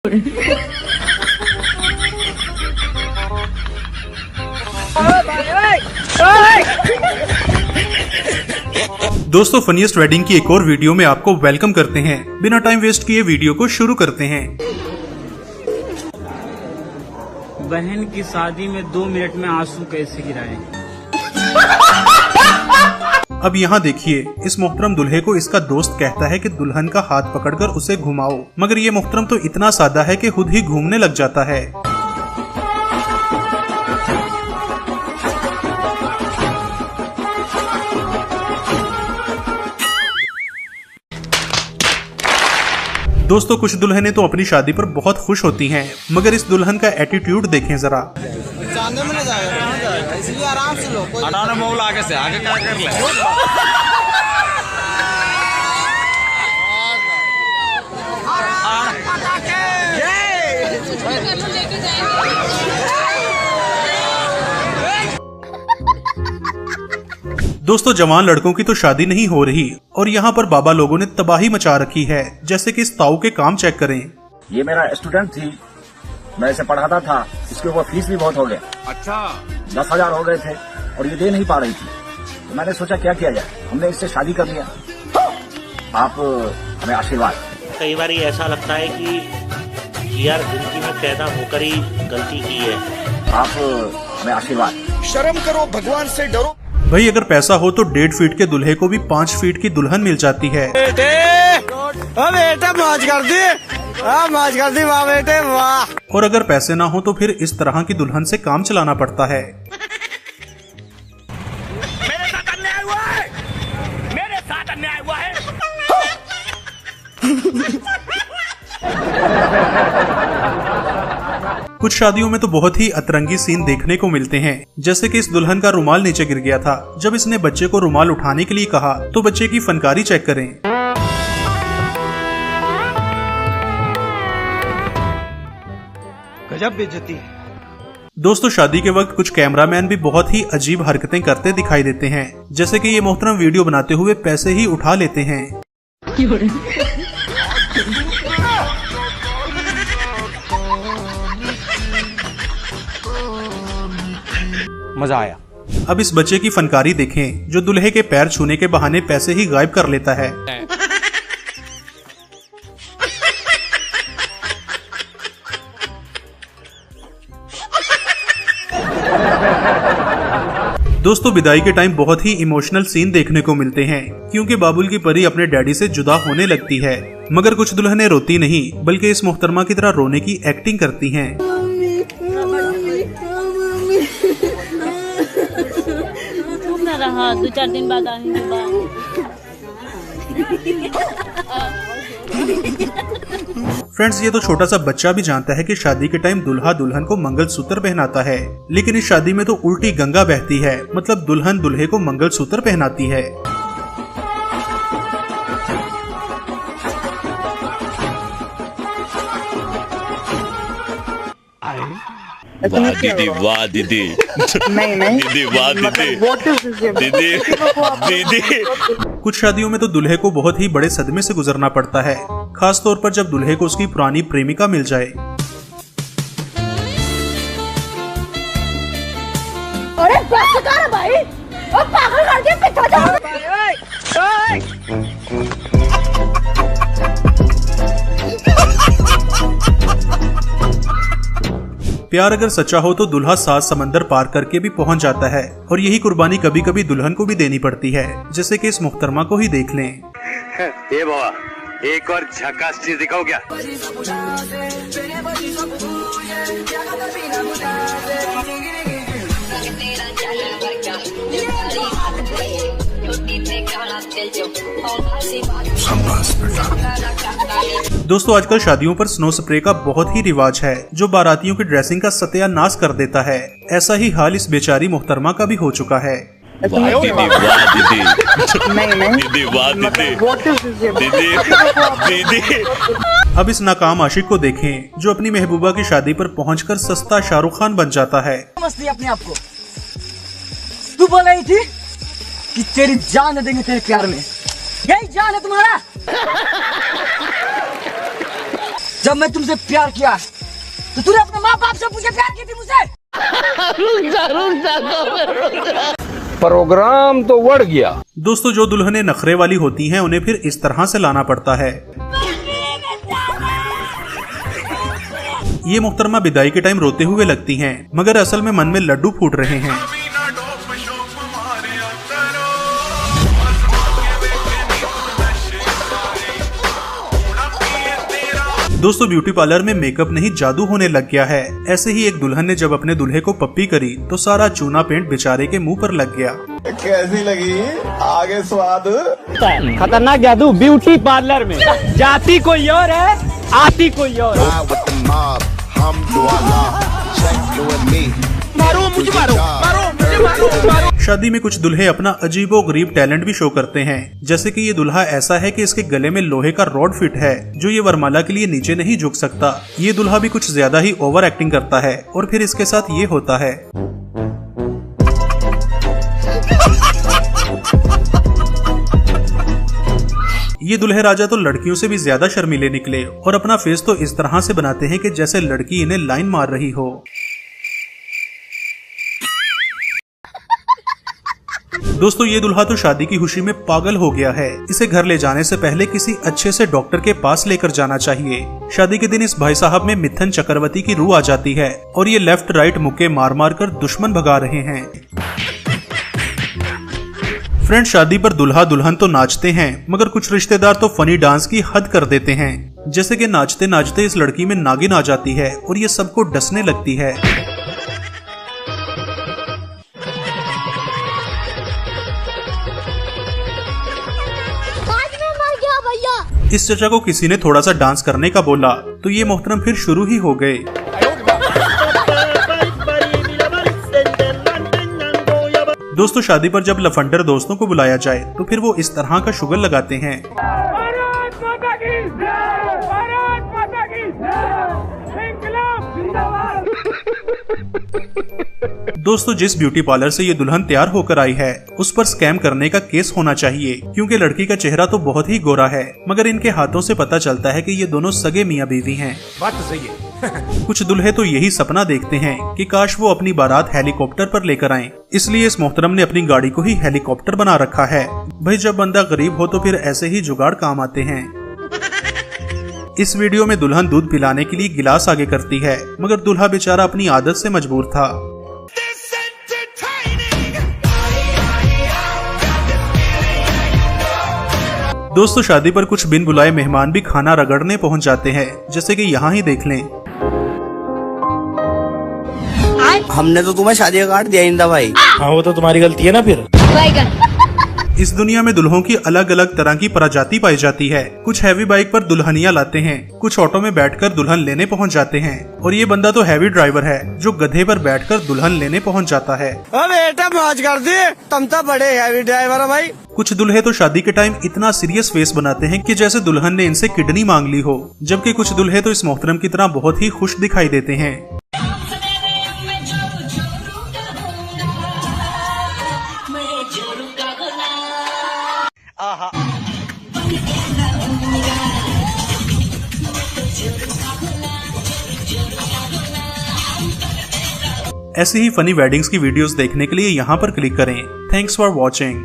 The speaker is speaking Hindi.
दोस्तों, फनीएस्ट वेडिंग की एक और वीडियो में आपको वेलकम करते हैं। बिना टाइम वेस्ट किए वीडियो को शुरू करते हैं। बहन की शादी में 2 मिनट में आंसू कैसे गिराएं? अब यहाँ देखिए, इस मोहतरम दूल्हे को इसका दोस्त कहता है कि दुल्हन का हाथ पकड़कर उसे घुमाओ, मगर ये मोहतरम तो इतना सादा है कि खुद ही घूमने लग जाता है। दोस्तों, कुछ दुल्हनें तो अपनी शादी पर बहुत खुश होती हैं, मगर इस दुल्हन का एटीट्यूड देखें जरा। चांदे में जाएगा, इसलिए आराम से लो। हटाना मोबाइल आगे से, आगे क्या कर ले। दोस्तों, जवान लड़कों की तो शादी नहीं हो रही और यहाँ पर बाबा लोगों ने तबाही मचा रखी है। जैसे कि इस ताऊ के काम चेक करें। ये मेरा स्टूडेंट थी, मैं इसे पढ़ाता था, इसके ऊपर फीस भी बहुत हो गया। अच्छा, 10,000 हो गए थे और ये दे नहीं पा रही थी, तो मैंने सोचा क्या किया जाए, हमने इससे शादी कर लिया। आप हमें आशीर्वाद। कई बार ऐसा लगता है कि यार जिंदगी में पैदा होकर ही गलती की है। आप हमें आशीर्वाद। शर्म करो, भगवान से डरो। भाई, अगर पैसा हो तो 1.5 फीट के दूल्हे को भी 5 फीट की दुल्हन मिल जाती है। बेटे मौज कर दी, मौज कर दी, वाह बेटे वाह। और अगर पैसे ना हो तो फिर इस तरह की दुल्हन से काम चलाना पड़ता है। मेरे साथ अन्याय हुआ है, मेरे साथ अन्याय हुआ है। कुछ शादियों में तो बहुत ही अतरंगी सीन देखने को मिलते हैं। जैसे कि इस दुल्हन का रुमाल नीचे गिर गया था। जब इसने बच्चे को रुमाल उठाने के लिए कहा तो बच्चे की फनकारी चेक करें। गजब बेइज्जती। दोस्तों, शादी के वक्त कुछ कैमरामैन भी बहुत ही अजीब हरकतें करते दिखाई देते हैं। जैसे कि ये मोहतरम वीडियो बनाते हुए पैसे ही उठा लेते हैं। मजा आया। अब इस बच्चे की फनकारी देखें, जो दूल्हे के पैर छूने के बहाने पैसे ही गायब कर लेता है। दोस्तों, विदाई के टाइम बहुत ही इमोशनल सीन देखने को मिलते हैं, क्योंकि बाबुल की परी अपने डैडी से जुदा होने लगती है। मगर कुछ दुल्हनें रोती नहीं, बल्कि इस मोहतरमा की तरह रोने की एक्टिंग करती हैं। रहा 2-4 दिन बाद आने के फ्रेंड्स, ये तो छोटा सा बच्चा भी जानता है कि शादी के टाइम दुल्हा दुल्हन को मंगलसूत्र पहनाता है, लेकिन इस शादी में तो उल्टी गंगा बहती है। मतलब दुल्हन दूल्हे को मंगलसूत्र पहनाती है। वाह दीदी, वाह दीदी। नहीं दीदी, वाह दीदी, दीदी दीदी। कुछ शादियों में तो दूल्हे को बहुत ही बड़े सदमे से गुजरना पड़ता है, खास तौर पर जब दूल्हे को उसकी पुरानी प्रेमिका मिल जाए। अरे बस कर भाई, अब पागल कर दिया, पीछे जाओ। प्यार अगर सच्चा हो तो दूल्हा 7 समंदर पार करके भी पहुंच जाता है, और यही कुर्बानी कभी कभी दुल्हन को भी देनी पड़ती है। जैसे कि इस मुहतरमा को ही देख लें। ए बाबा, एक और झकास चीज दिखाओ क्या? दोस्तों, आजकल शादियों पर स्नो स्प्रे का बहुत ही रिवाज है, जो बारातियों की ड्रेसिंग का सत्यानाश कर देता है। ऐसा ही हाल इस बेचारी मुहतरमा का भी हो चुका है। वाह दीदी, वाह दीदी, दीदी, वाह दीदी, दीदी, दीदी। अब इस नाकाम आशिक को देखें, जो अपनी महबूबा की शादी पर पहुंचकर सस्ता शाहरुख खान बन जाता है। मस्ती अपने आप को। तू बोल रही थी कि तेरी जान दे देंगे तेरे प्यार में, यही जान है तुम्हारा। जब मैं तुमसे प्यार किया तो तूने अपने माँ बाप से पूछे प्यार की थी मुझसे? प्रोग्राम तो बढ़ गया। दोस्तों जो दुल्हनें नखरे वाली होती हैं उन्हें फिर इस तरह से लाना पड़ता है। ये मोहतरमा विदाई के टाइम रोते हुए लगती हैं, मगर असल में मन में लड्डू फूट रहे हैं। दोस्तों ब्यूटी पार्लर में मेकअप नहीं जादू होने लग गया है। ऐसे ही एक दुल्हन ने जब अपने दूल्हे को पप्पी करी तो सारा चूना पेंट बेचारे के मुंह पर लग गया। कैसी लगी आगे स्वाद? खतरनाक जादू ब्यूटी पार्लर में। जाती कोई और है, आती कोई और। मारो मुझे, मारो मारो मुझे, मारो। शादी में कुछ दूल्हे अपना अजीबो गरीब टैलेंट भी शो करते हैं। जैसे कि ये दूल्हा ऐसा है कि इसके गले में लोहे का रॉड फिट है जो ये वरमाला के लिए नीचे नहीं झुक सकता। ये दूल्हा भी कुछ ज्यादा ही ओवर एक्टिंग करता है और फिर इसके साथ ये होता है। ये दुल्हे राजा तो लड़कियों से भी ज्यादा शर्मीले निकले और अपना फेस तो इस तरह से बनाते हैं कि जैसे लड़की इन्हें लाइन मार रही हो। दोस्तों ये दूल्हा तो शादी की खुशी में पागल हो गया है। इसे घर ले जाने से पहले किसी अच्छे से डॉक्टर के पास लेकर जाना चाहिए। शादी के दिन इस भाई साहब में मिथुन चक्रवर्ती की रूह आ जाती है और ये लेफ्ट राइट मुक्के मार मार कर दुश्मन भगा रहे हैं। फ्रेंड शादी पर दुल्हा दुल्हन तो नाचते हैं, मगर कुछ रिश्तेदार तो फनी डांस की हद कर देते हैं। जैसे कि नाचते नाचते इस लड़की में नागिन आ जाती है और ये सबको डसने लगती है। इस चचा को किसी ने थोड़ा सा डांस करने का बोला तो ये मोहतरम फिर शुरू ही हो गए। दोस्तों शादी पर जब लफंडर दोस्तों को बुलाया जाए तो फिर वो इस तरह का शुगर लगाते हैं। दोस्तों जिस ब्यूटी पार्लर से ये दुल्हन तैयार होकर आई है उस पर स्कैम करने का केस होना चाहिए, क्योंकि लड़की का चेहरा तो बहुत ही गोरा है मगर इनके हाथों से पता चलता है कि ये दोनों सगे मियाँ बीवी हैं। बात तो सही है। कुछ दूल्हे तो यही सपना देखते हैं कि काश वो अपनी बारात हेलीकॉप्टर पर लेकर आएं। इसलिए इस मोहतरम ने अपनी गाड़ी को ही हेलीकॉप्टर बना रखा है। भाई जब बंदा गरीब हो तो फिर ऐसे ही जुगाड़ काम आते हैं। इस वीडियो में दुल्हन दूध पिलाने के लिए गिलास आगे करती है, मगर दूल्हा बेचारा अपनी आदत से मजबूर था। दोस्तों शादी पर कुछ बिन बुलाए मेहमान भी खाना रगड़ने पहुंच जाते हैं, जैसे कि यहाँ ही देख लें। हमने तो तुम्हें शादी का कार्ड दिया ही नहीं था भाई। हाँ वो तो तुम्हारी गलती है ना फिर। इस दुनिया में दुल्हों की अलग अलग तरह की प्रजाति पाई जाती है। कुछ हैवी बाइक पर दुल्हनिया लाते हैं, कुछ ऑटो में बैठकर दुल्हन लेने पहुंच जाते हैं और ये बंदा तो हैवी ड्राइवर है जो गधे पर बैठकर दुल्हन लेने पहुंच जाता है। बेटा मौज कर दी, तुम तो बड़े हैवी ड्राइवर हो भाई। कुछ दूल्हे तो शादी के टाइम इतना सीरियस फेस बनाते हैं कि जैसे दुल्हन ने इनसे किडनी मांग ली हो, जबकि कुछ दूल्हे तो इस मोहतरम की तरह बहुत ही खुश दिखाई देते हैं। ऐसे ही फनी वेडिंग्स की वीडियोस देखने के लिए यहाँ पर क्लिक करें। Thanks for watching.